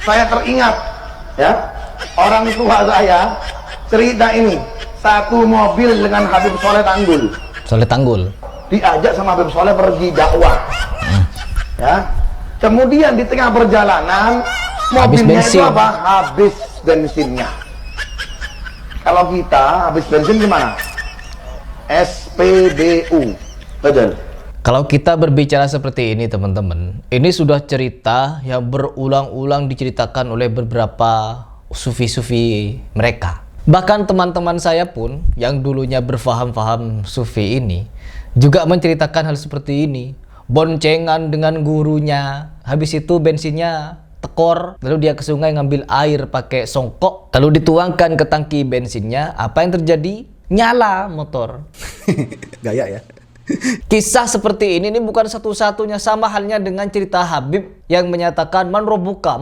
Saya teringat ya, orang tua saya cerita ini, satu mobil dengan Habib Soleh Tanggul. Soleh Tanggul Diajak sama Habib Soleh pergi dakwah. Ya. Kemudian di tengah perjalanan mobilnya itu apa? Habis bensinnya. Kalau kita habis bensin gimana? SPBU. Betul. Kalau kita berbicara seperti ini teman-teman, ini sudah cerita yang berulang-ulang diceritakan oleh beberapa sufi-sufi mereka. Bahkan teman-teman saya pun yang dulunya berfaham-faham sufi ini juga menceritakan hal seperti ini. Boncengan dengan gurunya, habis itu bensinnya tekor, lalu dia ke sungai ngambil air pakai songkok, lalu dituangkan ke tangki bensinnya. Apa yang terjadi? Nyala motor. Gaya ya. Kisah seperti ini bukan satu-satunya, sama halnya dengan cerita Habib yang menyatakan man robuka,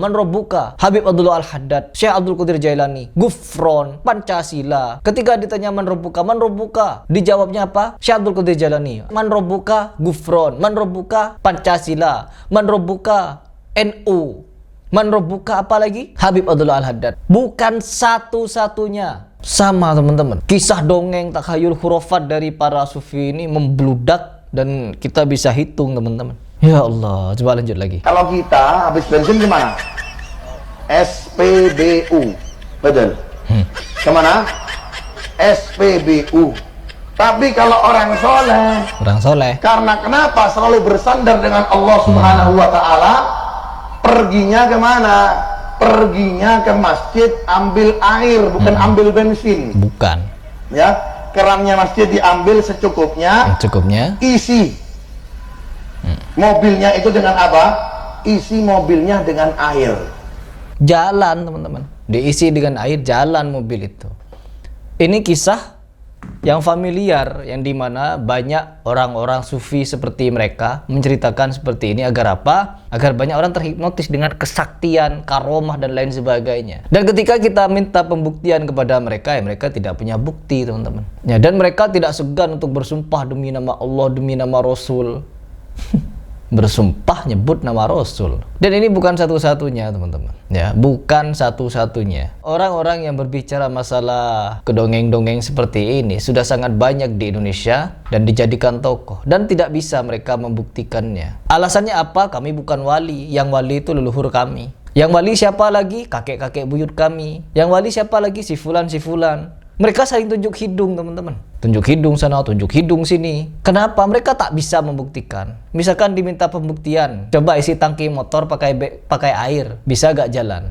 Habib Abdullah Al-Haddad, Syekh Abdul Qadir Jailani, Gufron, Pancasila. Ketika ditanya man robuka, dijawabnya apa? Syekh Abdul Qadir Jailani, man robuka, Gufron, man robuka, Pancasila, man robuka, NU, man robuka apa lagi? Habib Abdullah Al-Haddad. Bukan satu-satunya. Sama teman-teman, kisah dongeng takhayul khurafat dari para sufi ini membludak dan kita bisa hitung teman-teman. Ya Allah, coba lanjut lagi. Kalau kita habis bensin gimana? SPBU. Betul. Kemana? SPBU. Tapi kalau orang soleh, karena kenapa selalu bersandar dengan Allah Subhanahu wa Ta'ala, perginya kemana? Perginya ke masjid ambil air, bukan ambil bensin. Bukan. Ya, kerannya masjid diambil secukupnya. Isi mobilnya itu dengan apa? Isi mobilnya dengan air. Jalan teman-teman. Diisi dengan air, jalan mobil itu. Ini kisah yang familiar, yang dimana banyak orang-orang sufi seperti mereka menceritakan seperti ini agar apa? Agar banyak orang terhipnotis dengan kesaktian, karomah dan lain sebagainya. Dan ketika kita minta pembuktian kepada mereka, ya mereka tidak punya bukti teman-teman. Ya, dan mereka tidak segan untuk bersumpah demi nama Allah, demi nama Rasul. Bersumpah nyebut nama Rasul. Dan ini bukan satu-satunya teman-teman. Ya, bukan satu-satunya. Orang-orang yang berbicara masalah kedongeng-dongeng seperti ini sudah sangat banyak di Indonesia dan dijadikan tokoh, dan tidak bisa mereka membuktikannya. Alasannya apa? Kami bukan wali. Yang wali itu leluhur kami. Yang wali siapa lagi? Kakek-kakek buyut kami. Yang wali siapa lagi? Si fulan, si fulan. Mereka saling tunjuk hidung teman-teman. Tunjuk hidung sana, tunjuk hidung sini. Kenapa? Mereka tak bisa membuktikan. Misalkan diminta pembuktian, coba isi tangki motor pakai air, bisa gak jalan?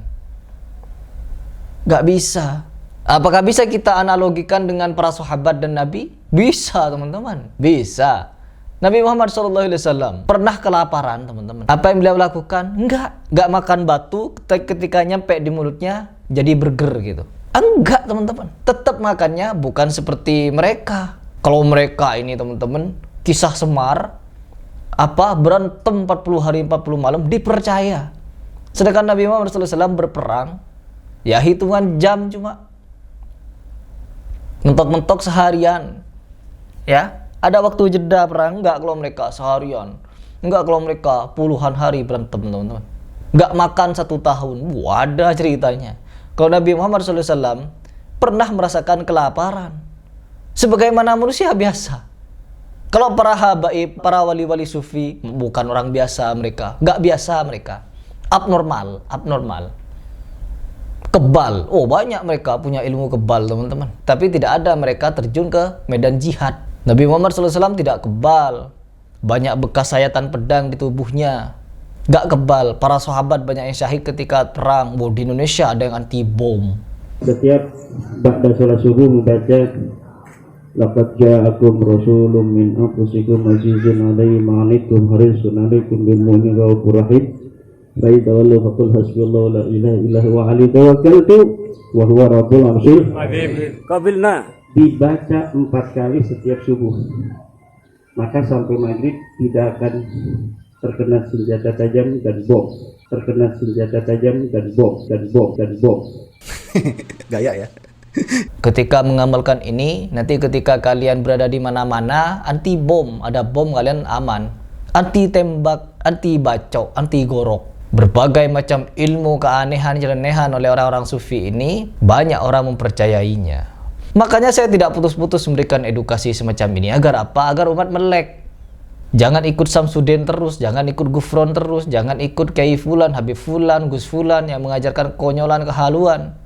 Gak bisa. Apakah bisa kita analogikan dengan para sahabat dan Nabi? Bisa teman-teman, bisa. Nabi Muhammad SAW pernah kelaparan teman-teman. Apa yang beliau lakukan? Enggak makan batu ketika nyampe di mulutnya jadi burger gitu. Enggak teman-teman, tetap makannya bukan seperti mereka. Kalau mereka ini teman-teman, kisah Semar, berantem 40 hari 40 malam dipercaya. Sedangkan Nabi Muhammad SAW berperang, ya hitungan jam cuma. Mentok-mentok seharian. Ya, ada waktu jeda perang, enggak kalau mereka seharian. Enggak kalau mereka puluhan hari berantem teman-teman. Enggak makan 1 tahun, ada ceritanya. Kalau Nabi Muhammad SAW pernah merasakan kelaparan sebagaimana manusia biasa. Kalau para habaib, para wali-wali sufi, bukan orang biasa mereka, nggak biasa mereka, abnormal, kebal. Oh, banyak mereka punya ilmu kebal teman-teman, tapi tidak ada mereka terjun ke medan jihad. Nabi Muhammad SAW tidak kebal, banyak bekas sayatan pedang di tubuhnya. Gak kebal. Para sahabat banyak yang syahid ketika perang. Di Indonesia ada yang anti bom. Setiap ba'da sholat subuh membaca laqad ja'akum rasulun min anfusikum azizun 'alaihi ma 'anittum harisun 'alaikum bil mu'minina raufur rahim. Fa idza wallu faqul hasbiyallahu la ilaha illa huwa 'alaihi tawakkaltu wa huwa rabbul 'arsyil azim. Qabilna dibaca 4 kali setiap subuh. Maka sampai maghrib tidak akan terkena senjata tajam dan bom, terkena senjata tajam dan bom. Gaya ya. Ketika mengamalkan ini, nanti ketika kalian berada di mana-mana, anti bom, ada bom kalian aman. Anti tembak, anti bacok, anti gorok. berbagai macam ilmu keanehan, nyeleneh oleh orang-orang sufi ini, banyak orang mempercayainya. Makanya saya tidak putus-putus memberikan edukasi semacam ini. Agar apa? Agar umat melek. Jangan ikut Samsudin terus, jangan ikut Gufron terus, jangan ikut Kiai Fulan, Habib Fulan, Gus Fulan yang mengajarkan konyolan, kehaluan.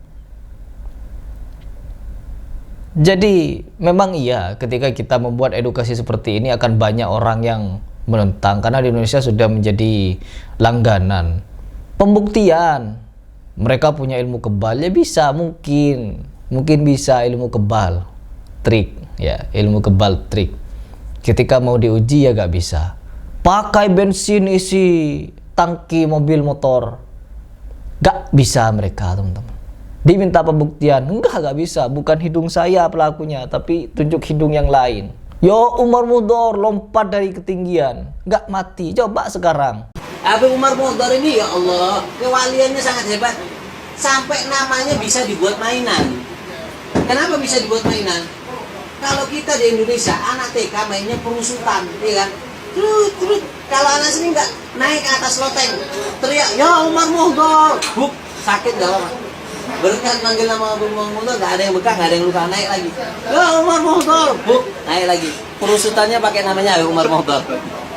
Jadi memang iya, ketika kita membuat edukasi seperti ini akan banyak orang yang menentang, karena di Indonesia sudah menjadi langganan. Pembuktian mereka punya ilmu kebal, ya bisa, mungkin bisa ilmu kebal, trik ya, ilmu kebal trik. Ketika mau diuji ya gak bisa. Pakai bensin isi tangki mobil motor, gak bisa mereka, teman-teman. Diminta pembuktian, gak bisa, bukan hidung saya pelakunya, tapi tunjuk hidung yang lain. Yo Umar Mudor lompat dari ketinggian, gak mati. Coba sekarang. Habib Umar Mudor ini, ya Allah, kewaliannya sangat hebat. Sampai namanya bisa dibuat mainan. Kenapa bisa dibuat mainan? Kalau kita di Indonesia, anak TK mainnya perusutan, ya kan? Terus kalau anak sini nggak naik ke atas loteng, teriak, ya Umar Mudor, buk, sakit gak lama. Berkat manggil nama Abu Umar Mudor, nggak ada yang bekah, nggak ada yang luka, naik lagi. Ya Umar Mudor, buk, naik lagi. Perusutannya pakai namanya Umar Mudor.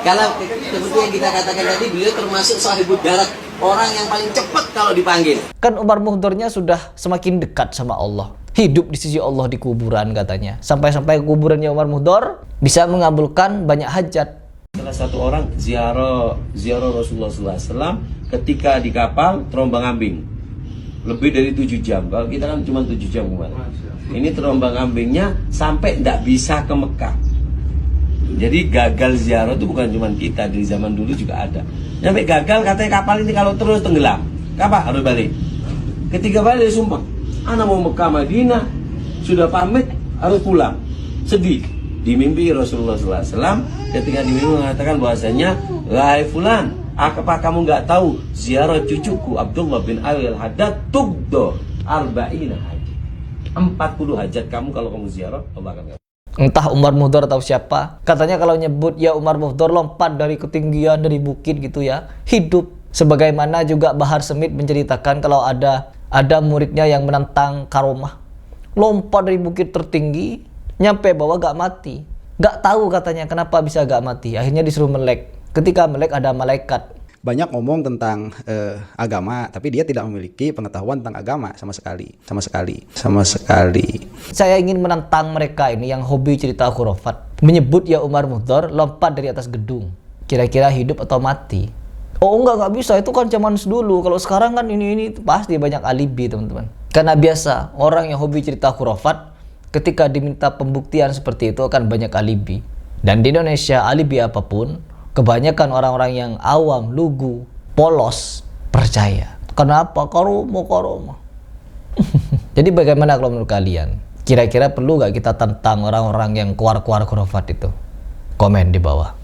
Karena seperti yang kita katakan tadi, beliau termasuk sahibud darat, orang yang paling cepat kalau dipanggil. Kan Umar Mudornya sudah semakin dekat sama Allah. Hidup di sisi Allah di kuburan katanya. Sampai-sampai kuburannya Umar Mudor bisa mengabulkan banyak hajat. Salah satu orang ziarah Rasulullah SAW ketika di kapal terombang-ambing lebih dari 7 jam. Kalau kita kan cuma 7 jam kemarin. Ini terombang-ambingnya sampai tidak bisa ke Mekah. Jadi gagal ziarah itu bukan cuma kita, di zaman dulu juga ada. Sampai gagal katanya kapal ini kalau terus tenggelam, kapal harus balik. Ketika balik sumpah, anak mau Mekah Madinah, sudah pamit harus pulang. Sedih. Di mimpi Rasulullah SAW ketika di mimpi mengatakan bahwasanya, wahai fulan, apakah kamu nggak tahu ziarah cucuku Abdullah bin Ali al-Haddad tugdo arba'ina haji. 40 hajat kamu kalau kamu ziarah Allah akan. Entah Umar Mudor atau siapa, katanya kalau nyebut ya Umar Mudor lompat dari ketinggian, dari bukit gitu ya, hidup. Sebagaimana juga Bahar Semit menceritakan kalau ada muridnya yang menantang karomah, lompat dari bukit tertinggi, nyampe bawah gak mati. Gak tahu katanya kenapa bisa gak mati. Akhirnya disuruh melek. Ketika melek ada malaikat. Banyak ngomong tentang agama, tapi dia tidak memiliki pengetahuan tentang agama sama sekali. Saya ingin menantang mereka ini yang hobi cerita khurafat, menyebut ya Umar Mudor lompat dari atas gedung. Kira-kira hidup atau mati? Oh enggak bisa, itu kan zaman dulu. Kalau sekarang kan ini pasti banyak alibi, teman-teman. Karena biasa orang yang hobi cerita khurafat, ketika diminta pembuktian seperti itu akan banyak alibi. Dan di Indonesia alibi apapun, kebanyakan orang-orang yang awam, lugu, polos percaya. Kenapa? Karomah. Jadi bagaimana kalau menurut kalian? Kira-kira perlu gak kita tentang orang-orang yang keluar khurafat itu? Komen di bawah.